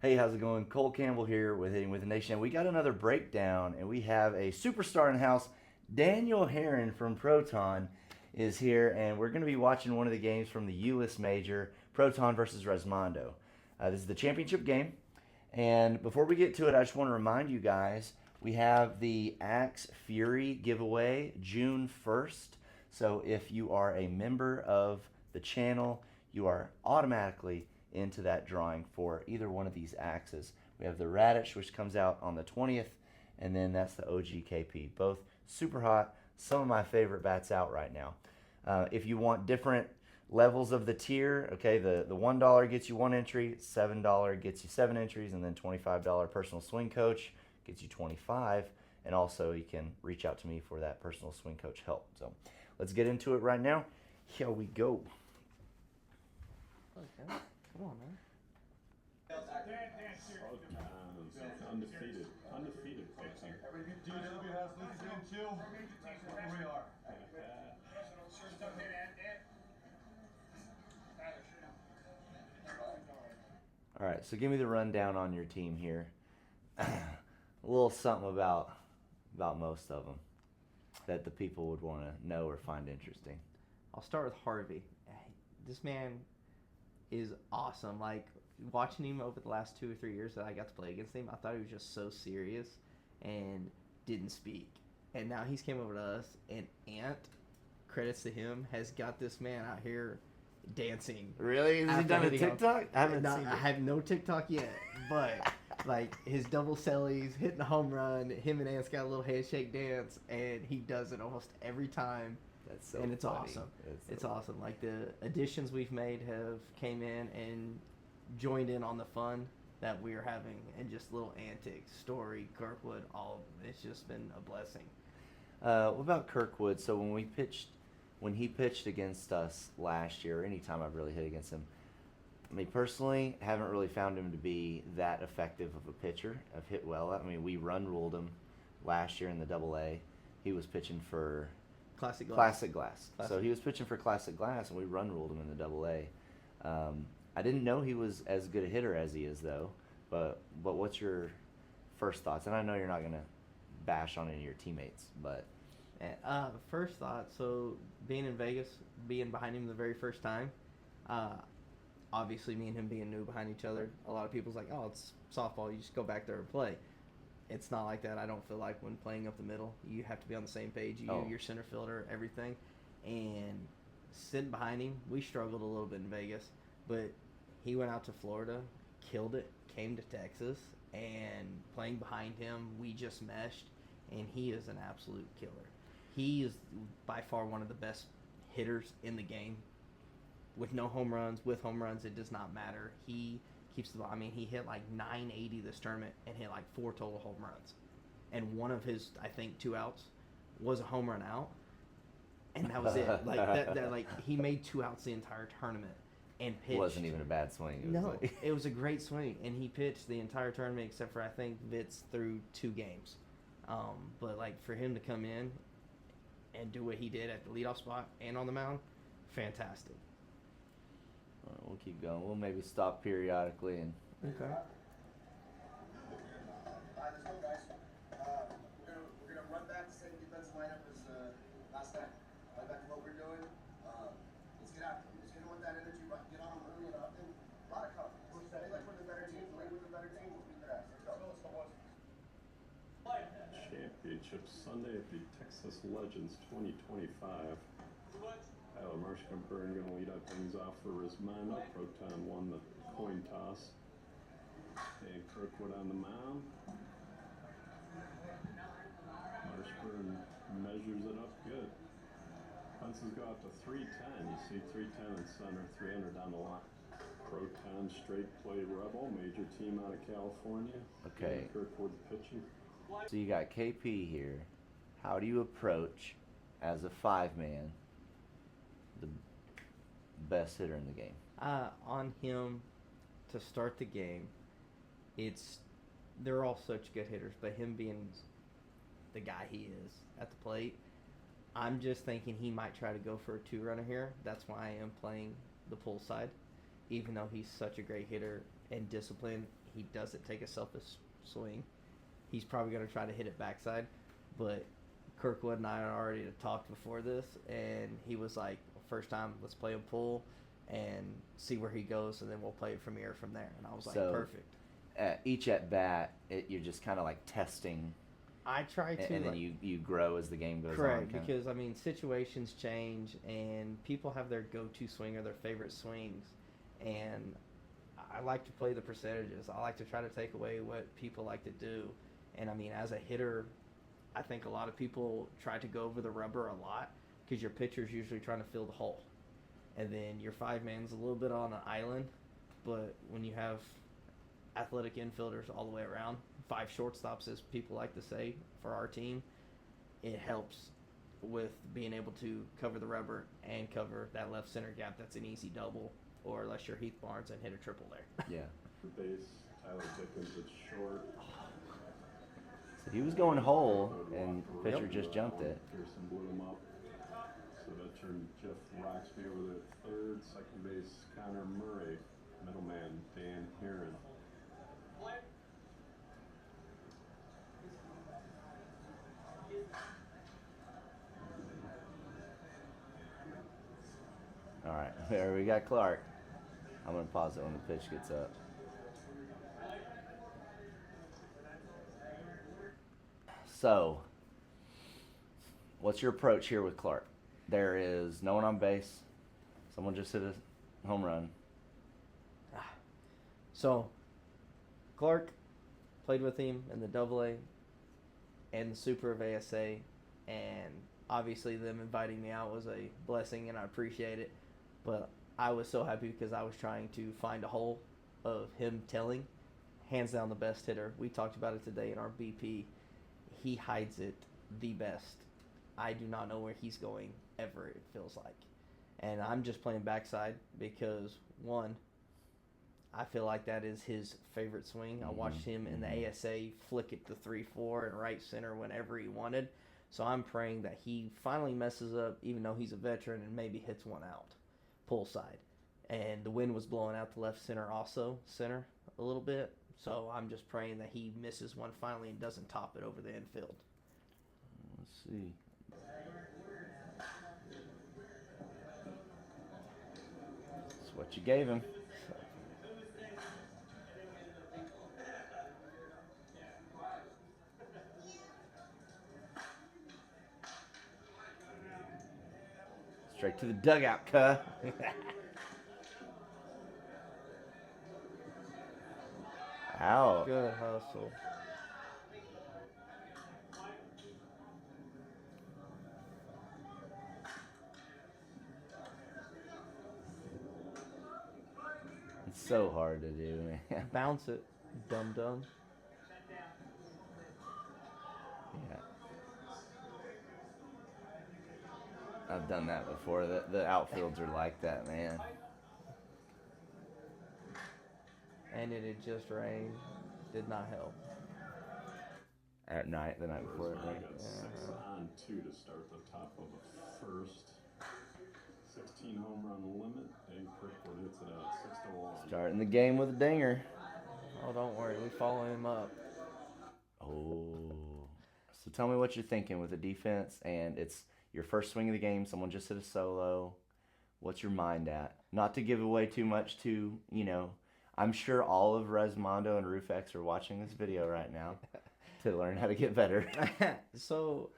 Hey, how's it going? Cole Campbell here with Hitting with the Nation. We got another breakdown, and we have a superstar in the house. Daniel Herren from Proton is here, and we're going to be watching one of the games from the Euless Major, Proton versus Resmondo. This is the championship game, and before we get to it, I just want to remind you guys we have the Axe Fury giveaway June 1st. So if you are a member of the channel, you are automatically into that drawing for either one of these axes. We have the Radish, which comes out on the 20th, and then that's the OGKP. Both super hot, some of my favorite bats out right now. If you want different levels of the tier, okay, the $1 gets you 1 entry, $7 gets you 7 entries, and then $25 personal swing coach gets you 25, and also you can reach out to me for that personal swing coach help. So let's get into it right now. Here we go. Okay. Come on, man. Undefeated. Undefeated Proton. All right, so give me the rundown on your team here. A little something about most of them that the people would want to know or find interesting. I'll start with Harvey. This man is awesome. Like, watching him over the last 2 or 3 years that I got to play against him, I thought he was just so serious and didn't speak. And now he's came over to us, and Ant, credits to him, has got this man out here dancing. Really? Has he done a TikTok? I haven't seen it. I have no TikTok yet, but like his double cellies, hitting a home run, him and Ant's got a little handshake dance, and he does it almost every time. That's so and it's funny. awesome. It's so awesome. Like, the additions we've made have came in and joined in on the fun that we're having, and just little antics, Story, Kirkwood, all of them. It's just been a blessing. What about Kirkwood? So when he pitched against us last year, anytime I've really hit against him, I mean, personally, haven't really found him to be that effective of a pitcher. I've hit well. I mean, we run ruled him last year in the AA. He was pitching for Classic Glass. Classic Glass. So he was pitching for Classic Glass, and we run ruled him in the AA. I didn't know he was as good a hitter as he is, though. But what's your first thoughts? And I know you're not gonna bash on any of your teammates, but First thought, so being in Vegas, being behind him the very first time, obviously me and him being new behind each other, a lot of people's like, oh, it's softball, you just go back there and play. It's not like that. I don't feel like when playing up the middle, you have to be on the same page. Your center fielder, everything. And sitting behind him, we struggled a little bit in Vegas, but he went out to Florida, killed it, came to Texas, and playing behind him, we just meshed, and he is an absolute killer. He is by far one of the best hitters in the game. With no home runs, with home runs, it does not matter. He keeps the ball. I mean, he hit like 980 this tournament and hit like 4 total home runs. And one of his, I think, 2 outs was a home run out. And that was it. Like that like he made 2 outs the entire tournament and pitched. it wasn't even a bad swing. It was a great swing, and he pitched the entire tournament except for, I think, Vitz through 2 games. But like, for him to come in and do what he did at the leadoff spot and on the mound, fantastic. All right, we'll keep going. We'll maybe stop periodically and. Okay. Let's go, guys. We're gonna run back the same defensive lineup as last night. Right back to what we're doing. Let's get after them. Just hit them with that energy. Get on them early and often. A lot of confidence. Play like we're the better team. Play with the better team. We'll beat their ass. Let's go. Championship Sunday at the Texas Legends 2025. Tyler Marshkamper going to lead up things off for Resmondo. Proton won the coin toss. And Kirkwood on the mound. Marshburn measures it up good. Fences go out to 310. You see 310 in center, 300 down the line. Proton straight play rebel, major team out of California. Okay. Kirkwood pitching. So you got KP here. How do you approach, as a 5-man, the best hitter in the game? On him to start the game, they're all such good hitters, but him being the guy he is at the plate, I'm just thinking he might try to go for a 2-runner here. That's why I am playing the pull side. Even though he's such a great hitter and disciplined, he doesn't take a selfish swing, he's probably going to try to hit it backside. But Kirkwood and I already had talked before this, and he was like, first time, let's play him pull and see where he goes, and then we'll play it from here from there. And I was like, So, perfect. Each at bat, you're just kind of like testing, I try to. and then you grow as the game goes on. Correct, because I mean situations change, and people have their go-to swing or their favorite swings, and I like to play the percentages. I like to try to take away what people like to do, and I mean as a hitter, I think a lot of people try to go over the rubber a lot because your pitcher's usually trying to fill the hole, and then your 5-man's a little bit on an island, but when you have athletic infielders all the way around, 5 shortstops, as people like to say, for our team, it helps with being able to cover the rubber and cover that left center gap. That's an easy double, or unless you're Heath Barnes and hit a triple there. Yeah. For base, Tyler Dickens at short. So he was going whole, and pitcher just jumped it. Pearson blew him up. So veteran Jeff Roxby over there at third. Second base, Connor Murray. Middleman, Dan Herren. All right, there we got Clark. I'm going to pause it when the pitch gets up. So, what's your approach here with Clark? There is no one on base. Someone just hit a home run. So, Clark played with him in the Double-A and the Super of ASA, and obviously them inviting me out was a blessing, and I appreciate it. But I was so happy because I was trying to find a hole of him telling. Hands down the best hitter. We talked about it today in our BP. He hides it the best. I do not know where he's going ever, it feels like. And I'm just playing backside because, one, I feel like that is his favorite swing. I watched him in the ASA flick it to 3-4 and right center whenever he wanted. So I'm praying that he finally messes up, even though he's a veteran, and maybe hits one out, pull side. And the wind was blowing out the left center also, center a little bit. So I'm just praying that he misses one finally and doesn't top it over the infield. Let's see. That's what you gave him. Straight to the dugout, cuh. Ow. Good hustle. It's so hard to do, man. Bounce it, dum-dum. Yeah. I've done that before. The outfields are like that, man. And it had just rained. Did not help. At night, the night before it I rained. got 6 on 2 to start the top of the first. 16 home run limit, and Kirkwood hits it out 6-1. Starting the game with a dinger. Oh, don't worry. We follow him up. Oh. So tell me what you're thinking with the defense, and it's your first swing of the game. Someone just hit a solo. What's your mind at? Not to give away too much to, I'm sure all of Resmondo and Roofx are watching this video right now to learn how to get better. So,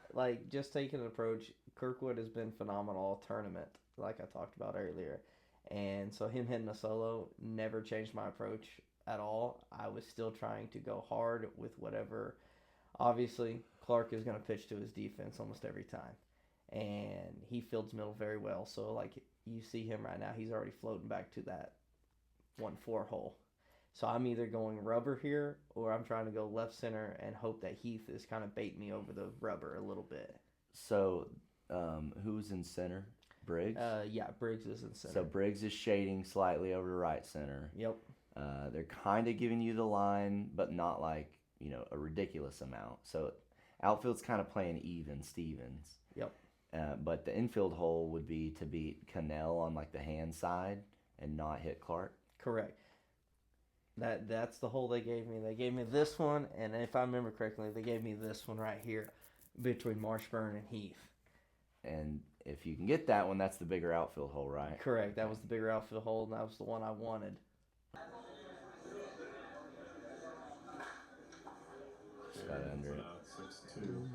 just taking an approach, Kirkwood has been phenomenal all tournament, like I talked about earlier. And so him hitting a solo never changed my approach at all. I was still trying to go hard with whatever. Obviously, Clark is going to pitch to his defense almost every time. And he fields middle very well. So, you see him right now, he's already floating back to that 1-4 hole. So I'm either going rubber here, or I'm trying to go left center and hope that Heath is kind of baiting me over the rubber a little bit. So, who's in center? Briggs? Yeah, Briggs is in center. So Briggs is shading slightly over to right center. Yep. They're kind of giving you the line, but not a ridiculous amount. So outfield's kind of playing even Stevens. Yep. But the infield hole would be to beat Cannell on the hand side and not hit Clark. Correct. That's the hole they gave me. They gave me this one, and if I remember correctly, they gave me this one right here between Marshburn and Heath. And if you can get that one, that's the bigger outfield hole, right? Correct. That was the bigger outfield hole, and that was the one I wanted. Just got under it. 6-2.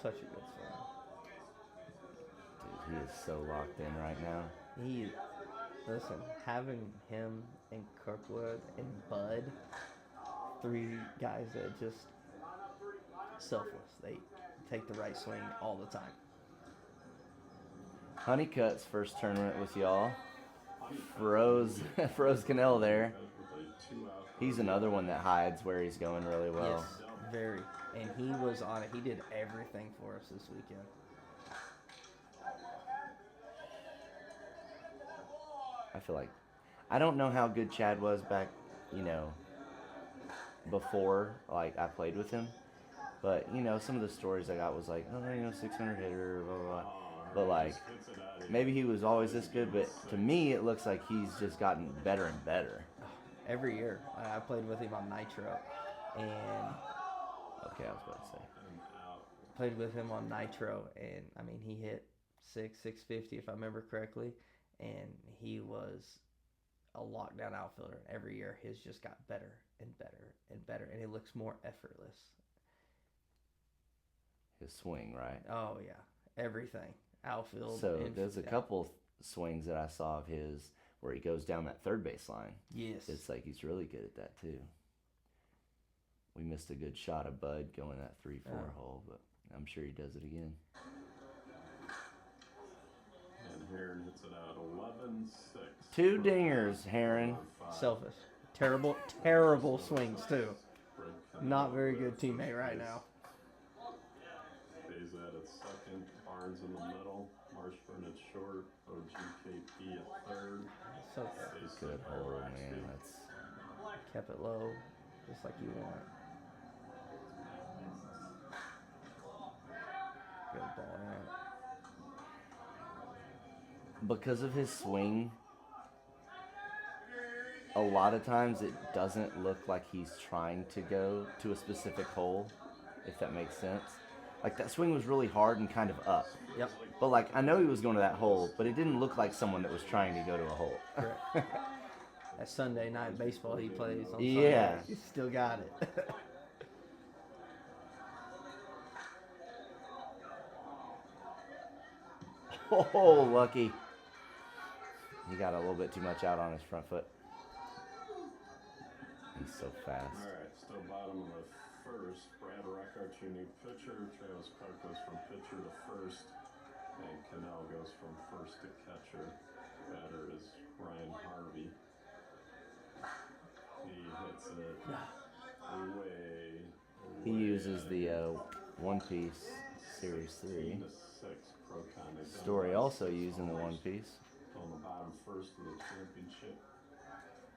Such a good swing. Dude, he is so locked in right now. Listen, having him and Kirkwood and Bud, 3 guys that just selfless. They take the right swing all the time. Honeycutt's first tournament with y'all. Froze Cannell there. He's another one that hides where he's going really well. Yes, very. And he was on it. He did everything for us this weekend. I feel like, I don't know how good Chad was back, before, like, I played with him. But, some of the stories I got was like, 600 hitter, blah, blah, blah. But, like, maybe he was always this good, but to me, it looks like he's just gotten better and better. Every year. I played with him on Nitro. And Okay, I was about to say. played with him on Nitro. And, I mean, he hit 650 if I remember correctly. And he was a lockdown outfielder. Every year, his just got better and better and better. And he looks more effortless. His swing, right? Oh, yeah. Everything. Outfield. So there's a couple swings that I saw of his where he goes down that third base line. Yes. It's like he's really good at that too. We missed a good shot of Bud going that 3-4 hole, but I'm sure he does it again. And Herren hits it out 11-6. 2 dingers, Herren. Selfish. Terrible swings, too. Not very good teammate right now. Stays at its second. Barnes in the middle. Marshburn at short. OGKP at third. So good. Stays Good at hole, right man. speed. That's Kept it low, just like you want. Good ball out. because of his swing. A lot of times it doesn't look like he's trying to go to a specific hole, if that makes sense. Like, that swing was really hard and kind of up. Yep. But, like, I know he was going to that hole, but it didn't look like someone that was trying to go to a hole. Correct. That Sunday night baseball he plays on Yeah. Sunday, he still got it. Oh, lucky. He got a little bit too much out on his front foot. He's so fast. All right, still bottom of the first. Brad Reckart, your new pitcher. Travis Clark goes from pitcher to first, and Cannell goes from first to catcher. Batter is Ryan Harvey. He hits it away. He uses the One Piece Series 3. 15-6 Proton. They've done Story well. also using the One Piece. On the bottom first of the championship.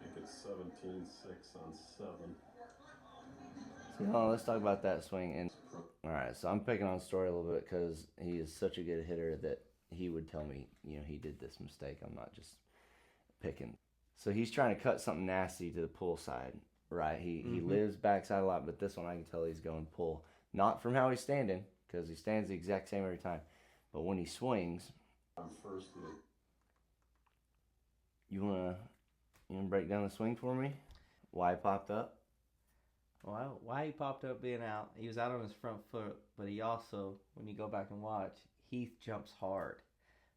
I think it's 17-6 on 7. So let's talk about that swing. And all right, so I'm picking on Story a little bit because he is such a good hitter that he would tell me, he did this mistake. I'm not just picking. So he's trying to cut something nasty to the pull side, right? He lives backside a lot, but this one I can tell he's going pull. Not from how he's standing, because he stands the exact same every time. But when he swings, First of the you wanna break down the swing for me? Why it popped up? Well, why he popped up being out, he was out on his front foot, but he also, when you go back and watch, Heath jumps hard.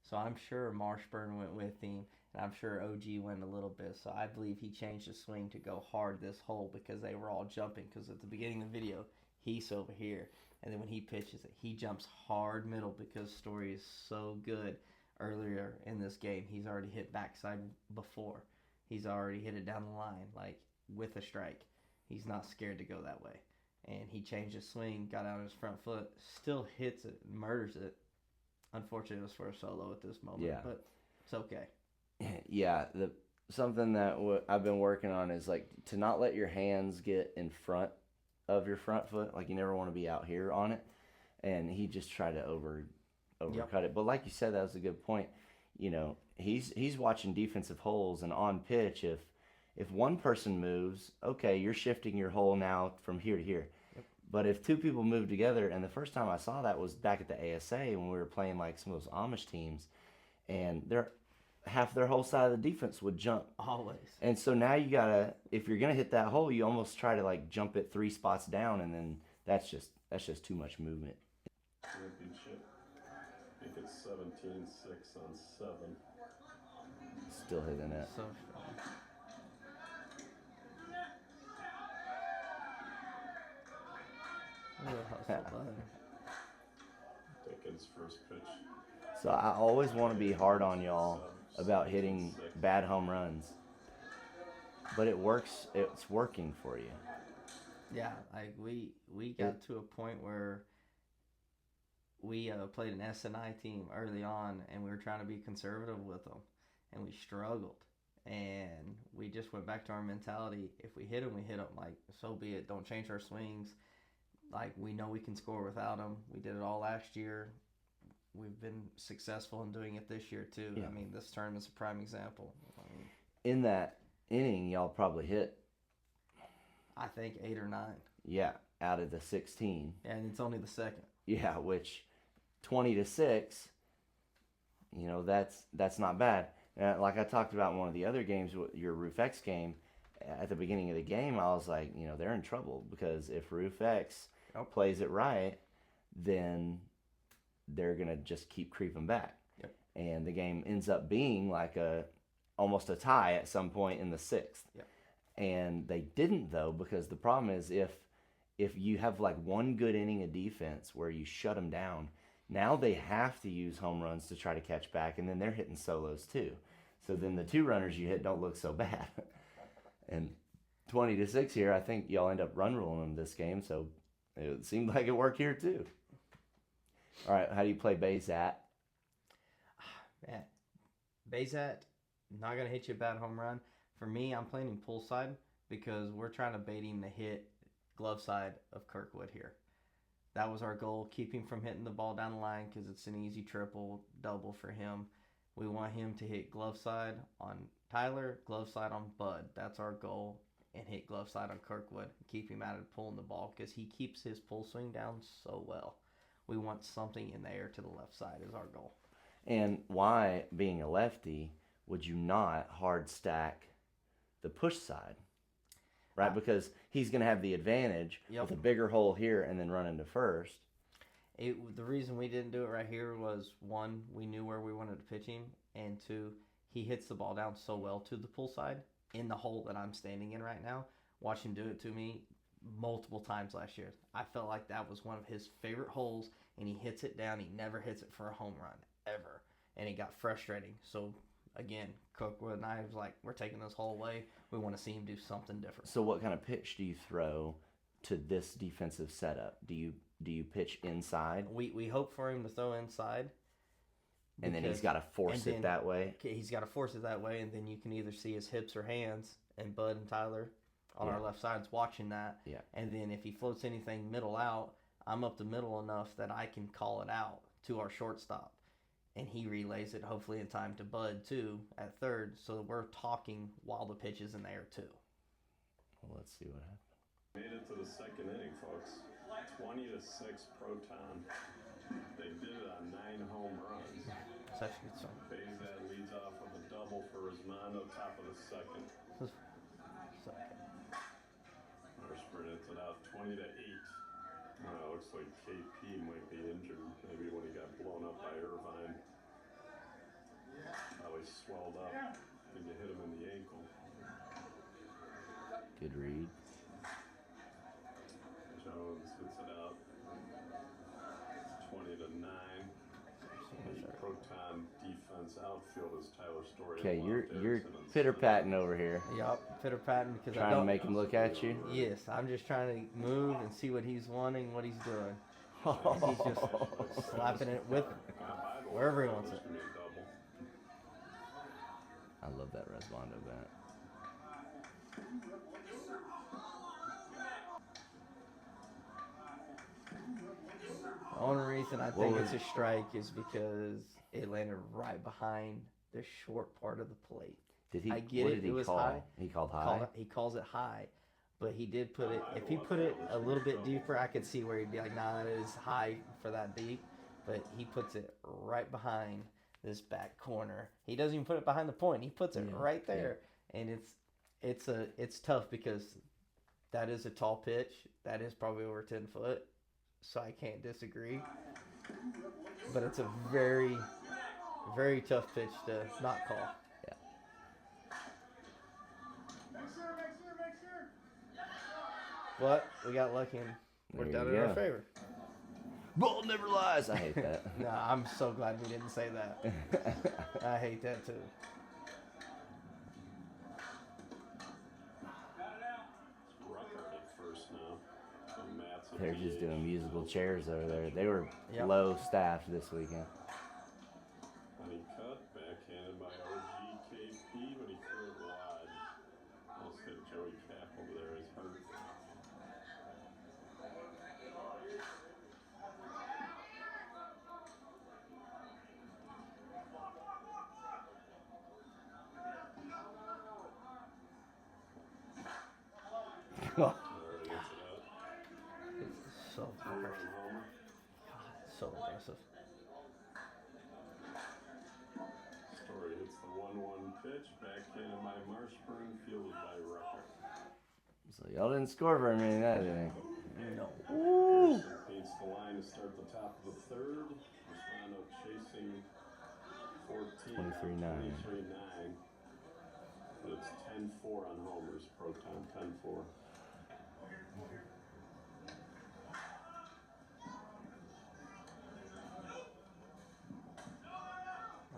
So I'm sure Marshburn went with him, and I'm sure OG went a little bit. So I believe he changed the swing to go hard this hole because they were all jumping. Because at the beginning of the video, Heath's over here. And then when he pitches it, he jumps hard middle because Story is so good. Earlier in this game, he's already hit backside before. He's already hit it down the line, like with a strike. He's not scared to go that way. And he changed his swing, got out on his front foot, still hits it, murders it. Unfortunately, it was for a solo at this moment, Yeah. but it's okay. Yeah, something that I've been working on is like to not let your hands get in front of your front foot. Like, you never want to be out here on it. And he just tried to overcut it. But like you said, that was a good point. he's watching defensive holes, and on pitch, if one person moves, okay, you're shifting your hole now from here to here. Yep. But if two people move together, and the first time I saw that was back at the ASA when we were playing like some of those Amish teams, and half their whole side of the defense would jump. Always. And so now you gotta, if you're gonna hit that hole, you almost try to like jump it 3 spots down, and then that's just too much movement. Championship. I think it's 17-6 on 7. Still hitting it. So strong. Look at the hustle, bud. Dickens' first pitch. So I always want to be hard on y'all about hitting bad home runs, but it works. It's working for you. Yeah, like we got to a point where we played an SNI team early on, and we were trying to be conservative with them, and we struggled. And we just went back to our mentality. If we hit them, we hit them. Like, so be it. Don't change our swings. Like, we know we can score without them. We did it all last year. We've been successful in doing it this year, too. Yeah. I mean, this tournament's a prime example. I mean, In that inning, y'all probably hit, I think 8 or 9. yeah, out of the 16. And it's only the second. Yeah, which 20-6, you know, that's not bad. Like I talked about in one of the other games, your Roof X game, at the beginning of the game, I was like, you know, they're in trouble, because if Roof X plays it right, then they're going to just keep creeping back. Yep. And the game ends up being like almost a tie at some point in the 6th. Yep. And they didn't, though, because the problem is if you have like one good inning of defense where you shut them down, now they have to use home runs to try to catch back, and then they're hitting solos too. So then the 2 runners you hit don't look so bad. And 20-6 here, I think y'all end up run ruling them this game, so it seemed like it worked here too. All right, how do you play Bayzat? Man, Bayzat, not going to hit you a bad home run. For me, I'm playing him pull side because we're trying to bait him to hit glove side of Kirkwood here. That was our goal, keep him from hitting the ball down the line because it's an easy triple, double for him. We want him to hit glove side on Tyler, glove side on Bud. That's our goal. And hit glove side on Kirkwood. Keep him out of pulling the ball because he keeps his pull swing down so well. We want something in the air to the left side is our goal. And why, being a lefty, would you not hard stack the push side? Right, because he's going to have the advantage with a bigger hole here and then run into first. The reason we didn't do it right here was, 1, we knew where we wanted to pitch him, and 2, he hits the ball down so well to the pull side in the hole that I'm standing in right now. Watch him do it to me multiple times last year. I felt like that was one of his favorite holes, and he hits it down. He never hits it for a home run, ever. And it got frustrating. So, again, Cookwood and I was like, we're taking this hole away. We want to see him do something different. So what kind of pitch do you throw to this defensive setup? Do you pitch inside? We hope for him to throw inside. And then he's got to force it that way? Okay, he's got to force it that way, and then you can either see his hips or hands, and Bud and Tyler on our left sides watching that. Yeah. And then if he floats anything middle out, I'm up the middle enough that I can call it out to our shortstop. And he relays it hopefully in time to Bud too at third, so we're talking while the pitch is in the air too. Well, let's see what happens. Made it to the second inning, folks. 20-6 Proton. They did it on 9 home runs. Such a good song. Bayzat leads off with a double for Resmondo, top of the second. Harrisburg hits it out 20-8. Looks like KP might be injured. Maybe when he got blown up by Irvine. Probably swelled up. And you hit him in the ankle. Good read. Jones hits it out. 20-9. The Proton defense outfield is Tyler Story. Okay, you're pitter-patting over here. Yup, pitter-patting because trying to make him look at you? Yes, I'm just trying to move and see what he's wanting, what he's doing. He's just slapping it with wherever he wants it. I love that Resmondo bat. The only reason I think it's a strike is because it landed right behind the short part of the plate. Did he? I get what it. Did he It was call? high. He called high. He calls it high, but he did put it. If he put it a little bit deeper, I could see where he'd be like, "Nah, it is high for that deep." But he puts it right behind this back corner. He doesn't even put it behind the point. He puts it right there, and it's tough because that is a tall pitch. That is probably over 10 foot, so I can't disagree. But it's a very, very tough pitch to not call. Yeah. But we got lucky and worked There out you in our go. favor. Bull never lies. I hate that. Nah, I'm so glad we didn't say that. I hate that too. Rucker at first now. And Matt's at They're just DH. doing musical chairs over there. They were Yep. low staffed this weekend. And he cut, backhanded by RGKP, but he threw it wide. Almost hit Joey Cap over there. He's hurt. There he gets it out. It's so Homer impressive. and Homer. So impressive. Story hits the 1-1 pitch, backhanded by Marshburn, fielded by Rucker. So y'all didn't score very many in that inning. No. Pearson paints the line to start the top of the third. Resmondo chasing 14. 23-9. 23-9. But it's 10-4 on homers. Proton 10-4.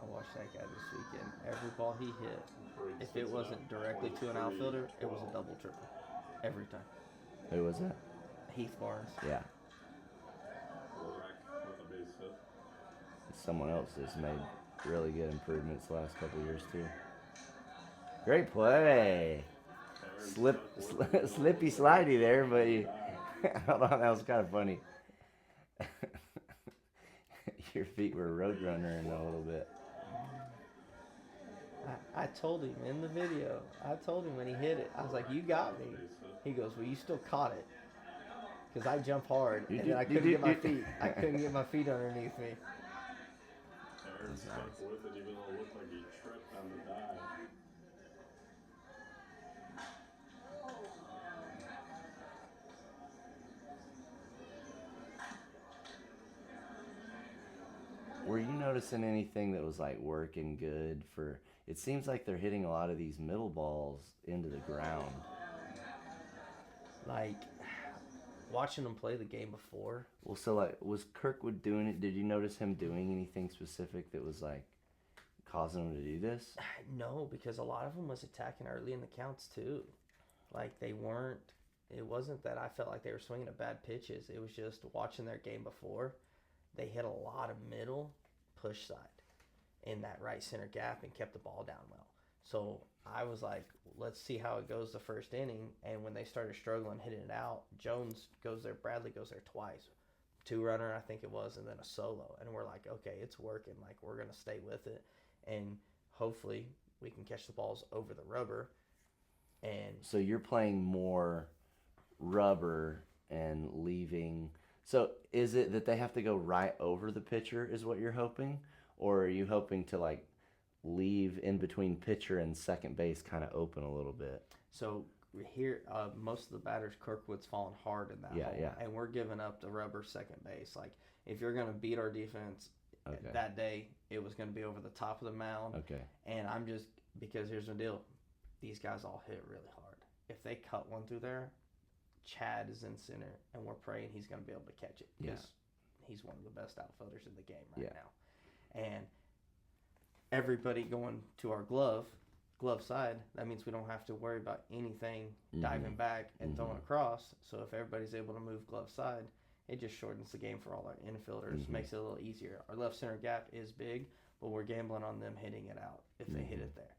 I watched that guy this weekend. Every ball he hit, Briggs if it hits wasn't up directly to an 23, outfielder, it was a 12. double triple. Every time. Who was that? Heath Barnes. Yeah. Wreck with a base hit. Someone else has made really good improvements the last couple of years too. Great play. Herren Slippy slidey there, but he, hold on, that was kind of funny. Your feet were roadrunner in a little bit. I told him in the video. I told him when he hit it. I was like, "You got me." He goes, "Well, you still caught it." Because I jump hard, and then I couldn't get my feet. I couldn't get my feet underneath me. Herren stuck with it, even though it looked like he tripped on the dive. Were you noticing anything that was like working good for? It seems like they're hitting a lot of these middle balls into the ground. Like watching them play the game before. Well, so like, was Kirkwood doing it? Did you notice him doing anything specific that was like causing him to do this? No, because a lot of them was attacking early in the counts too. Like they weren't. It wasn't that I felt like they were swinging at bad pitches. It was just watching their game before. They hit a lot of middle push side in that right center gap and kept the ball down well. So I was like, let's see how it goes the first inning. And when they started struggling hitting it out, Jones goes there, Bradley goes there twice. 2-runner, I think it was, and then a solo. And we're like, okay, it's working. Like, we're going to stay with it. And hopefully we can catch the balls over the rubber. And So you're playing more rubber and leaving. So is it that they have to go right over the pitcher is what you're hoping? Or are you hoping to like leave in between pitcher and second base kind of open a little bit? so here, most of the batters, Kirkwood's falling hard in that hole. Yeah. And we're giving up the rubber second base. Like, if you're going to beat our defense Okay. that day, it was going to be over the top of the mound. Okay. And I'm just, because here's the deal. These guys all hit really hard. If they cut one through there, Chad is in center, and we're praying he's going to be able to catch it. Because he's one of the best outfielders in the game right now. And everybody going to our glove side, that means we don't have to worry about anything diving back and throwing across. So if everybody's able to move glove side, it just shortens the game for all our infielders, makes it a little easier. Our left center gap is big, but we're gambling on them hitting it out if they hit it there.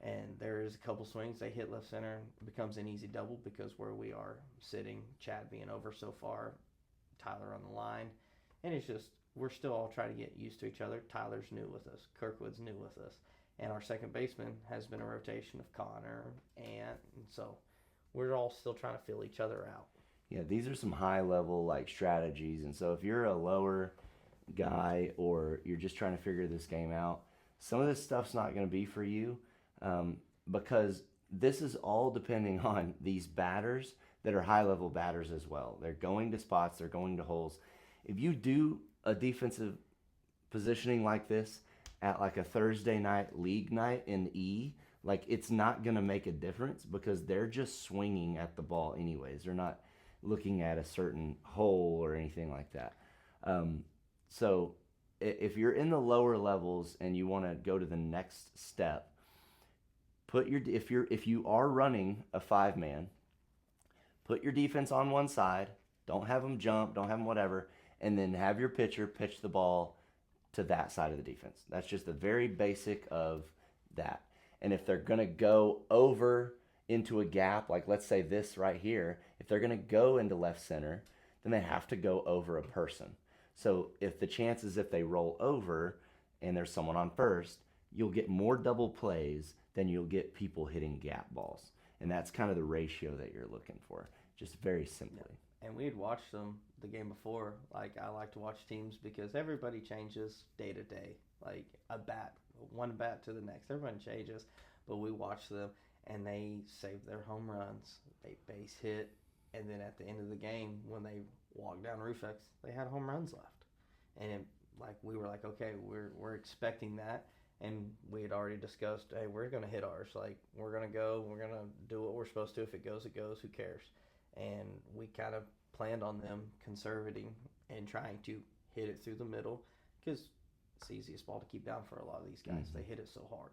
And there is a couple swings, they hit left center, it becomes an easy double because where we are sitting, Chad being over so far, Tyler on the line. And it's just, we're still all trying to get used to each other. Tyler's new with us. Kirkwood's new with us. and our second baseman has been a rotation of Connor, and so we're all still trying to fill each other out. Yeah, these are some high level like strategies, and so if you're a lower guy or you're just trying to figure this game out, some of this stuff's not going to be for you, because this is all depending on these batters that are high level batters as well. They're going to spots, they're going to holes. If you do a defensive positioning like this at like a Thursday night league night in E, like it's not going to make a difference because they're just swinging at the ball anyways. They're not looking at a certain hole or anything like that. So if you're in the lower levels and you want to go to the next step, if you are running a 5-man, put your defense on one side. Don't have them jump. Don't have them whatever. And then have your pitcher pitch the ball to that side of the defense. That's just the very basic of that. And if they're going to go over into a gap, like let's say this right here, if they're going to go into left center, then they have to go over a person. So if the chances if they roll over and there's someone on first, you'll get more double plays than you'll get people hitting gap balls. And that's kind of the ratio that you're looking for, just very simply. Yeah. And we had watched them the game before. Like, I like to watch teams because everybody changes day to day. Like, one bat to the next. Everyone changes. But we watch them, and they save their home runs. They base hit. And then at the end of the game, when they walked down Rufex, they had home runs left. And we were like, okay, we're expecting that. And we had already discussed, hey, we're going to hit ours. Like, we're going to go. We're going to do what we're supposed to. If it goes, it goes. Who cares? And we kind of planned on them conservating and trying to hit it through the middle because it's the easiest ball to keep down for a lot of these guys. Mm-hmm. They hit it so hard.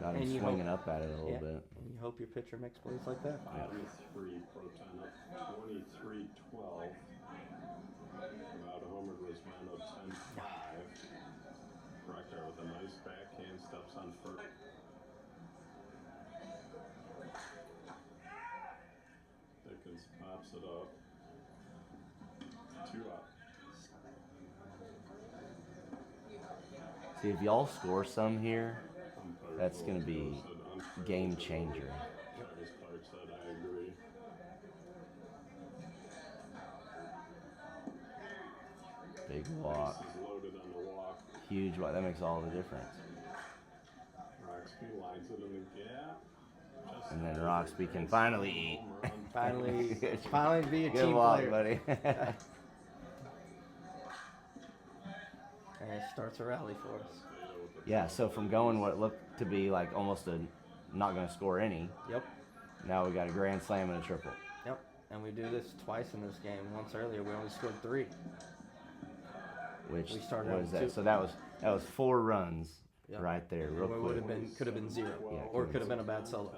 Got him swinging up at it a little bit. And you hope your pitcher makes plays like that. 5-3, Proton up 23-12. Without a homer, Resmondo 10-5. Rector with a nice backhand, steps on first. Dickens pops it up. 2 out. See, if y'all score some here, that's going to be game changer. Travis Clark said, I agree. Big walk. Loaded on the walk. Huge walk. That makes all the difference. Roxby lines it in the gap. And then Roxby can finally eat. finally be a Good team walk, player. Buddy. And it starts a rally for us. Yeah, so from going what looked to be like almost a not going to score any. Yep. Now we got a grand slam and a triple. Yep. And we do this twice in this game. Once earlier, we only scored 3. Which we started was that? 2. So that was 4 runs right there, real quick. Could have been 0, or could have been a bad solo.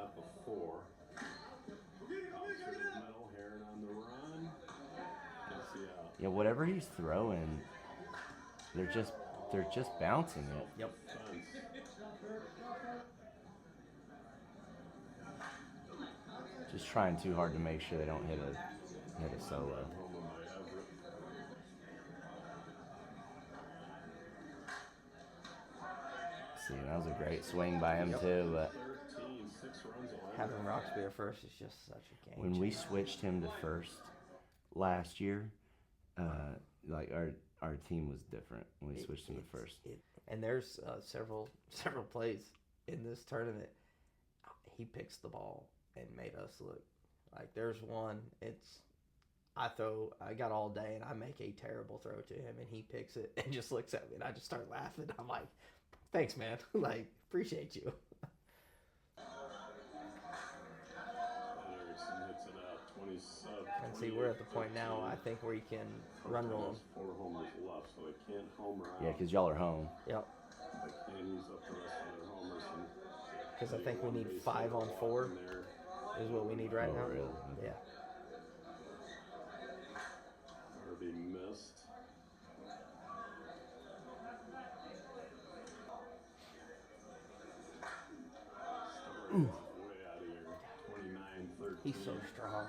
Yeah, whatever he's throwing, they're just bouncing it. Yep. Just trying too hard to make sure they don't hit a solo. See, that was a great swing by him too, but having Roxby at first is just such a game. When we switched him to first last year, like our team was different when we switched him to first. And there's several plays in this tournament. He picks the ball and made us look like there's one. I got all day and I make a terrible throw to him and he picks it and just looks at me and I just start laughing. I'm like, thanks, man. Like, appreciate you. And see, we're at the point now, I think, where you can run roll them. 4 homers left, so they can't homer out. Yeah, because y'all are home. Yep. They can't use up the rest of their homers. Because I think we need 5 on 4 is what we need right now. Really? Yeah. Harvey missed. Way out of here. 29-13. He's so strong.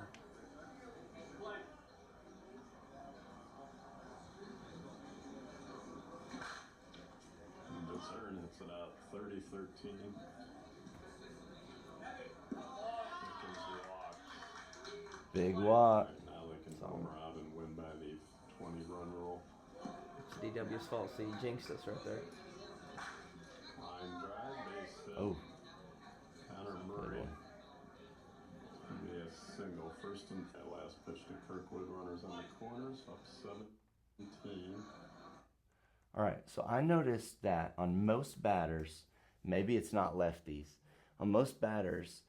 13. Dickens walked. Big walk. Right, now they can homer out and win by the 20-run rule. It's DW's fault, so you jinxed us right there. Line drive, base hit. Oh, Connor Murray. Gonna be a single. First and that last pitch to Kirkwood. Runners on the corners. Up 17. all right. So I noticed that on most batters, maybe it's not lefties. On most batters,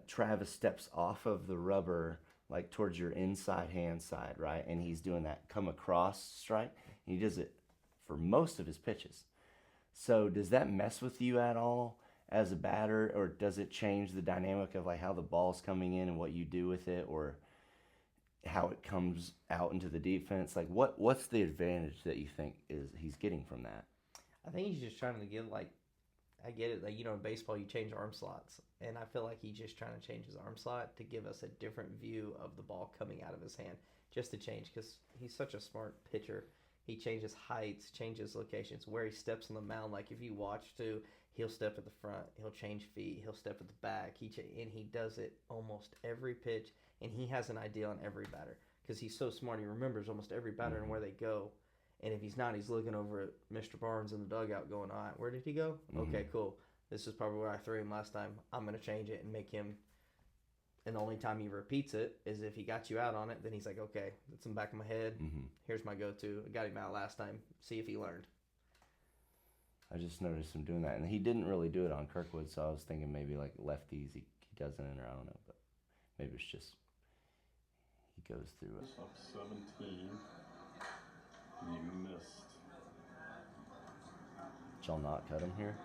Travis steps off of the rubber like towards your inside hand side, right? And he's doing that come across strike. He does it for most of his pitches. So does that mess with you at all as a batter, or does it change the dynamic of like how the ball's coming in and what you do with it, or how it comes out into the defense? Like what's the advantage that you think is he's getting from that? I think he's just trying to give, like, I get it, like, you know, in baseball you change arm slots, and I feel like he's just trying to change his arm slot to give us a different view of the ball coming out of his hand, just to change, because he's such a smart pitcher. He changes heights, changes locations, where he steps on the mound. Like, if you watch too, he'll step at the front, he'll change feet, he'll step at the back, and he does it almost every pitch, and he has an idea on every batter, because he's so smart. He remembers almost every batter and where they go. And if he's not, he's looking over at Mr. Barnes in the dugout going, all right, where did he go? Okay, cool. This is probably where I threw him last time. I'm going to change it and make him. And the only time he repeats it is if he got you out on it. Then he's like, okay, that's in the back of my head. Here's my go-to. I got him out last time. See if he learned. I just noticed him doing that. And he didn't really do it on Kirkwood, so I was thinking maybe like lefties he doesn't, or I don't know. But maybe it's just he goes through it. Up 17. He missed. Shall not cut him here.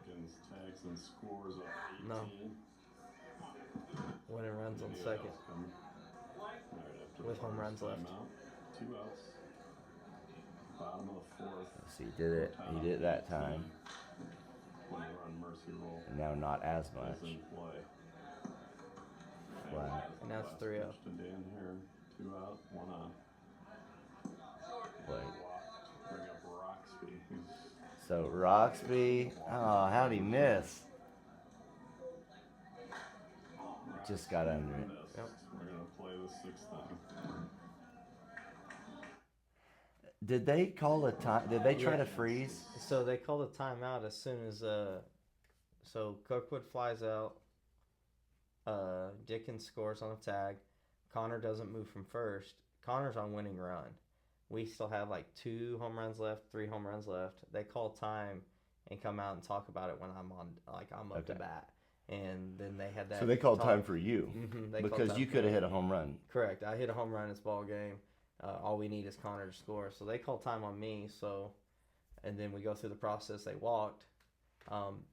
Dickens tags and scores up 18. No. Winning runs on second. With home runs left. Two outs. Bottom of the fourth. So he did it. He did it that time. When they run mercy roll. And now not as Is much. in play. Flat. And now it's Last 3-0. pitch to Dan Herren. 2 out, 1 on. Play. Walked. Bring up Roxby. So Roxby, oh, how'd he miss? Just got under it. Yep. We're going to play the 6th inning. Did they call a time? Did they try to freeze? So they called a timeout as soon as so Kirkwood flies out. Dickens scores on a tag. Connor doesn't move from first. Connor's on winning run. We still have like 2 home runs left, 3 home runs left. They call time and come out and talk about it when I'm on, like, I'm up to bat. And then they had that. So they called time for you because you could have hit a home run. Correct. I hit a home run. It's ball game. All we need is Connor to score. So they called time on me. So, and then we go through the process. They walked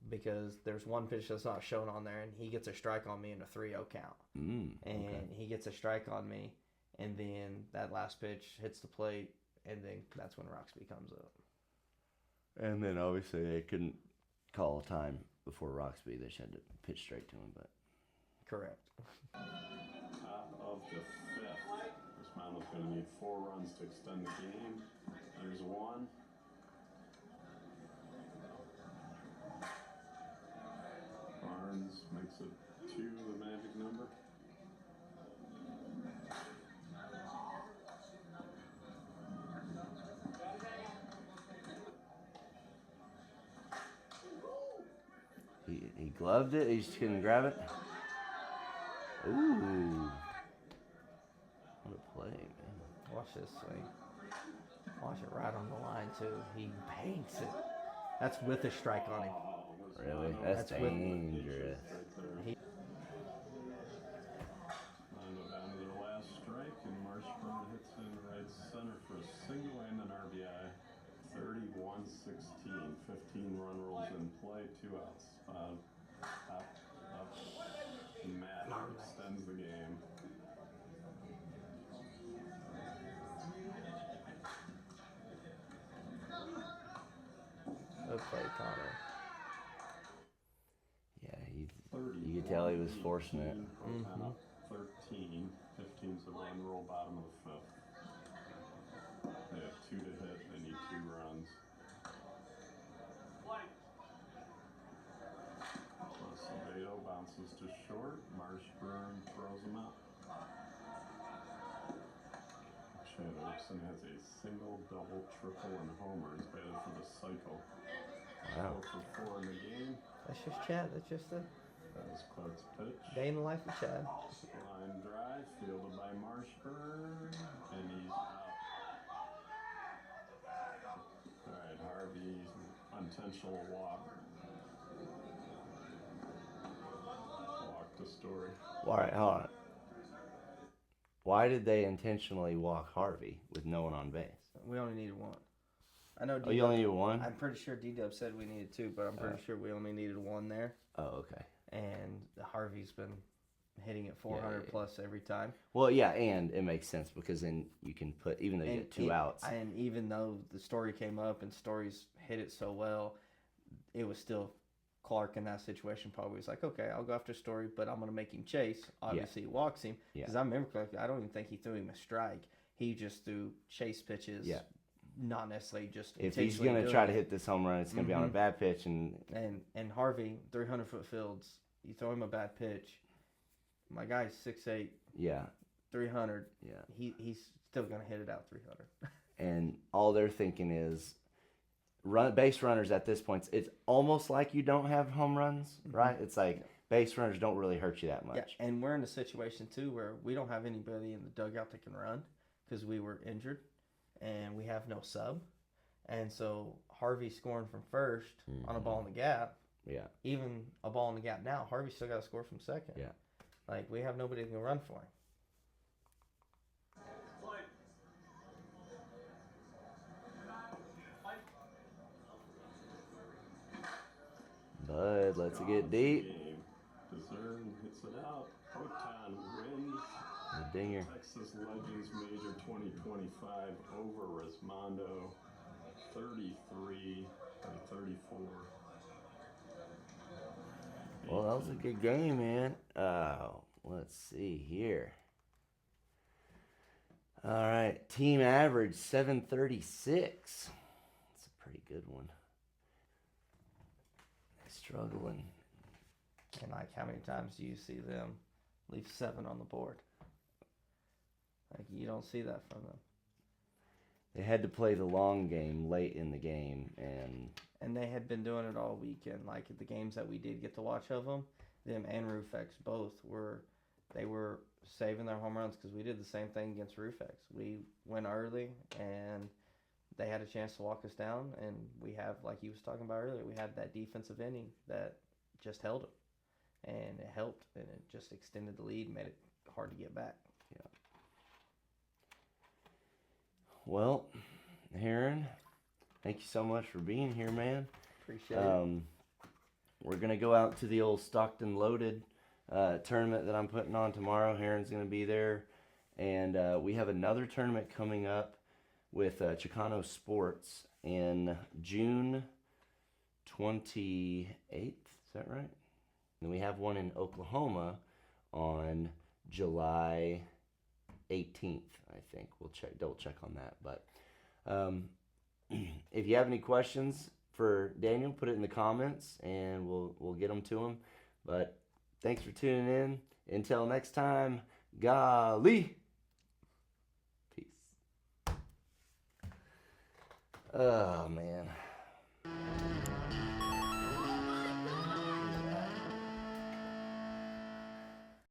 because there's one pitch that's not shown on there, and he gets a strike on me in a 3-0 count. And he gets a strike on me, and then that last pitch hits the plate, and then that's when Roxby comes up. And then obviously they couldn't call a time before Roxby. They just had to pitch straight to him. But correct. Top of the 5th. Resmondo's going to need 4 runs to extend the game. There's 1. Barnes makes it 2, the magic number. he gloved it. He just couldn't grab it. Ooh, what a play, man! Watch this swing. Watch it right on the line too. He banks it. That's with a strike on him. Really? That's That's with- dangerous. He, Line go down to their last strike, and Marshburn hits in right center for a single and an RBI. 31-16. 15 run rules in play. 2 outs. Top up. Matt extends the game. okay, Connor. Yeah, you could tell he was forcing it. Proton up 13. 15's the run roll, bottom of the 5th. They have 2 to hit. They need 2 runs. tosses to short. Marshburn throws him out. Chad Oakson has a single, double, triple, and homer. He's batted for the cycle. Wow. 4 for 4 in the game. That's just Chad. That's just the That was Clark's pitch. day in the life of Chad. Line drive, fielded by Marshburn, and he's out. Alright, Harvey's unintentional walk. Walk to Story. All right, hold on. Why did they intentionally walk Harvey with no one on base? We only needed one. I know. Oh, you only needed one? I'm pretty sure D-Dub said we needed two, but I'm pretty sure we only needed one there. Oh, okay. And Harvey's been hitting at 400 plus every time. Well, yeah, and it makes sense because then you can put, even though you get two outs. And even though the Story came up and Story's hit it so well, it was still Clark in that situation probably was like, okay, I'll go after Story, but I'm going to make him chase. Obviously, he walks him. Because I remember Clark, I don't even think he threw him a strike. He just threw chase pitches. Yeah. Not necessarily just if he's going to try to hit this home run, it's going to be on a bad pitch. And Harvey, 300-foot fields, you throw him a bad pitch. My guy's 6'8". Yeah. 300. Yeah. He's still going to hit it out 300. And all they're thinking is base runners at this point. It's almost like you don't have home runs, right? It's like base runners don't really hurt you that much. Yeah, and we're in a situation, too, where we don't have anybody in the dugout that can run because we were injured. And we have no sub. And so Harvey's scoring from first on a ball in the gap. Yeah. Even a ball in the gap now, Harvey's still got to score from second. Yeah. Like, we have nobody that can run for him. Bud, let's get deep. Discern hits it out. Proton wins. The dinger. Texas Legends Major 2025 over Resmondo, 33-34. Well, that was a good game, man. Let's see here. All right, team average 736. That's a pretty good one. They're struggling. And like, how many times do you see them leave 7 on the board? Like, you don't see that from them. They had to play the long game late in the game, and they had been doing it all weekend. Like, the games that we did get to watch of them and Rufex both were saving their home runs because we did the same thing against Rufex. We went early, and they had a chance to walk us down, and we have, like he was talking about earlier, we had that defensive inning that just held them, and it helped, and it just extended the lead and made it hard to get back. Yeah. Well, Herren, thank you so much for being here, man. Appreciate it. We're going to go out to the old Stockton Loaded tournament that I'm putting on tomorrow. Herren's going to be there. And we have another tournament coming up with Chicano Sports in June 28th. Is that right? And we have one in Oklahoma on July 18th, I think. We'll double check on that. But if you have any questions for Daniel, put it in the comments and we'll get them to him. But thanks for tuning in. Until next time, golly. Peace. Oh, man.